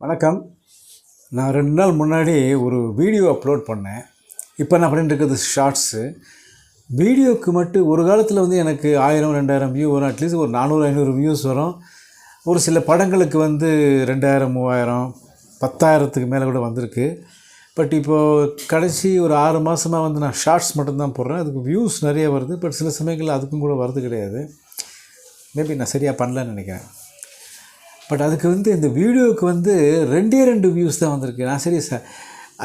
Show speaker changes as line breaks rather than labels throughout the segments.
வணக்கம். நான் 2 நாள் முன்னாடி ஒரு வீடியோ அப்லோட் பண்ணேன். இப்போ நான் பண்ணிட்டு இருக்கிறது ஷார்ட்ஸு. வீடியோவுக்கு மட்டும் ஒரு காலத்தில் வந்து எனக்கு 1000 2000 வியூ வரும். அட்லீஸ்ட் ஒரு 400 500 வியூஸ் வரும். ஒரு சில படங்களுக்கு வந்து 2000 3000 10,000த்துக்கு மேலே கூட வந்திருக்கு. பட் இப்போது கடைசி ஒரு 6 மாதமாக வந்து நான் ஷார்ட்ஸ் மட்டும்தான் போடுறேன். அதுக்கு வியூஸ் நிறைய வருது. பட் சில சமயங்களில் அதுக்கும் கூட வருது கிடையாது. மேபி நான் சரியாக பண்ணலன்னு நினைக்கிறேன். பட் அதுக்கு வந்து இந்த வீடியோவுக்கு வந்து 2 வியூஸ் தான் வந்திருக்கு. நான் சரி சார்,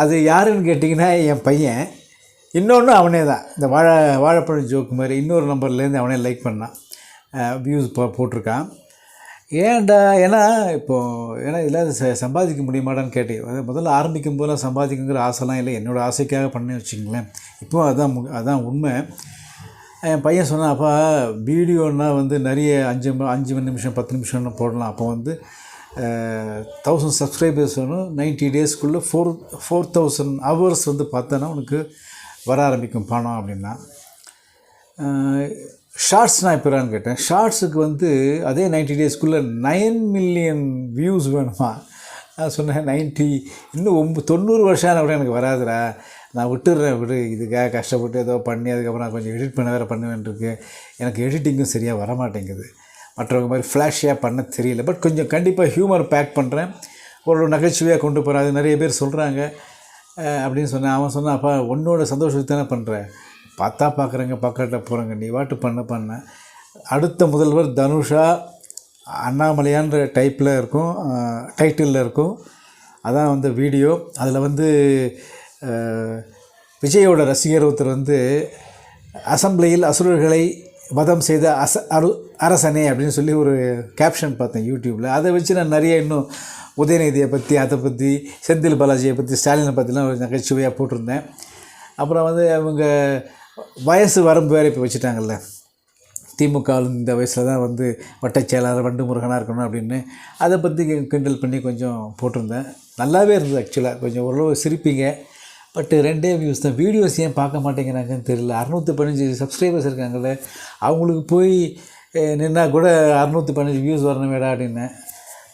அது யாருன்னு கேட்டிங்கன்னா என் பையன். இன்னொன்று அவனே தான். இந்த வாழைப்பழம் ஜோக்கு மாதிரி இன்னொரு நம்பர்லேருந்து அவனே லைக் பண்ணான், வியூஸ் போட்டிருக்கான். ஏன்டா ஏன்னா இதில் சம்பாதிக்க முடியுமாடான்னு கேட்டேன். முதல்ல ஆரம்பிக்கும் போதெல்லாம் சம்பாதிக்குங்கிற ஆசைலாம் இல்லை, என்னோடய ஆசைக்காக பண்ணி வச்சுங்களேன். இப்போது அதான் உண்மை. என் பையன் சொன்னான், அப்பா வீடியோனால் வந்து நிறைய 5 நிமிஷம் 10 நிமிஷம்னு போடலாம். அப்போ வந்து 1000 சப்ஸ்கிரைபர்ஸ் வேணும். 90 டேஸ்க்குள்ளே 4000 ஹவர்ஸ் வந்து பார்த்தோன்னா உனக்கு வர ஆரம்பிக்கும் பணம் அப்படின்னா. ஷார்ட்ஸ்னால் எப்போறான்னு கேட்டேன். ஷார்ட்ஸுக்கு வந்து அதே 90 டேஸ்க்குள்ளே 9 மில்லியன் வியூஸ் வேணுமா? நான் சொன்னேன் 90 இன்னும் 90 வருஷம் கூட எனக்கு வராதுடா, நான் விட்டுடுறேன் இதுக்காக கஷ்டப்பட்டு ஏதோ பண்ணி அதுக்கப்புறம் நான் கொஞ்சம் எடிட் பண்ண வேறு பண்ணுவேன்ருக்கு. எனக்கு எடிட்டிங்கும் சரியாக வரமாட்டேங்குது. மற்றவங்க மாதிரி ஃப்ளாஷியாக பண்ண தெரியல. பட் கொஞ்சம் கண்டிப்பாக ஹியூமர் பேக் பண்ணுறேன், ஒரு நகைச்சுவையாக கொண்டு போகிறேன். அது நிறைய பேர் சொல்கிறாங்க அப்படின்னு சொன்னேன். அவன் சொன்னான், அப்பா உன்னோட சந்தோஷத்துக்கு தானே பண்ணுறேன், பார்த்தா பார்க்குறேங்க பார்க்கட்ட போகிறேங்க, நீ வாட்டு பண்ண. அடுத்த முதல்வர் தனுஷா அண்ணாமலையான்ற டைட்டிலில் இருக்கும். அதான் வந்து வீடியோ. அதில் வந்து விஜயோட ரசிகர் ஒருத்தர் வந்து அசம்பிளியில் அசுரர்களை வதம் செய்த அரசனே அப்படின்னு சொல்லி ஒரு கேப்ஷன் பார்த்தேன் யூடியூப்பில். அதை வச்சு நான் நிறைய இன்னும் உதயநிதியை பற்றி, அதை பற்றி, செந்தில் பாலாஜியை பற்றி, ஸ்டாலினை பற்றிலாம் ஒரு நகைச்சுவையாக போட்டிருந்தேன். அப்புறம் வந்து அவங்க வயசு வரம்பு வேறு இப்போ வச்சுட்டாங்கல்ல. திமுக இந்த வயசில் தான் வந்து வட்டச்செயலாளர் வண்டு முருகனாக இருக்கணும் அப்படின்னு அதை பற்றி கிண்டல் பண்ணி கொஞ்சம் போட்டிருந்தேன். நல்லாவே இருந்தது ஆக்சுவலாக. கொஞ்சம் ஓரளவு சிரிப்பீங்க. பட்டு 2 வியூஸ் தான். வீடியோஸ் ஏன் பார்க்க மாட்டேங்கிறாங்கன்னு தெரியல. 615 சப்ஸ்கிரைபர்ஸ் இருக்காங்களே, அவங்களுக்கு போய் நின்னா கூட 615 வியூஸ் வரணும் வேடா அப்படின்னேன்.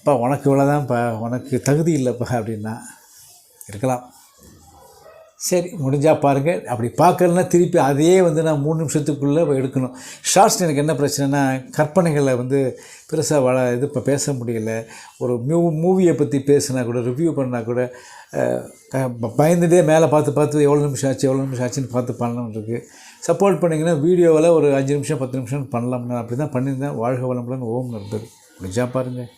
அப்பா உனக்கு இவ்வளோதான்ப்பா, உனக்கு தகுதி இல்லைப்பா அப்படின்னா. இருக்கலாம், சரி முடிஞ்சால் பாருங்கள். அப்படி பார்க்கலன்னா திருப்பி அதையே வந்து நான் 3 நிமிஷத்துக்குள்ளே எடுக்கணும். ஷார்ட்ஸ் எனக்கு என்ன பிரச்சனைனா, கற்பனைகளை வந்து பெருசாக இப்போ பேச முடியல. ஒரு மூவியை பற்றி பேசினா கூட, ரிவ்யூ பண்ணால் கூட பயந்துட்டே மேலே பார்த்து எவ்வளோ நிமிஷம் ஆச்சுன்னு பார்த்து பண்ணணும்னு இருக்குது. சப்போர்ட் பண்ணிங்கன்னா வீடியோவில் ஒரு 5 நிமிஷம் 10 நிமிஷம் பண்ணலாம்னு அப்படி தான் பண்ணியிருந்தேன். வாழ்க வளமுடன். ஓம் நண்பர். முடிஞ்சால் பாருங்கள்.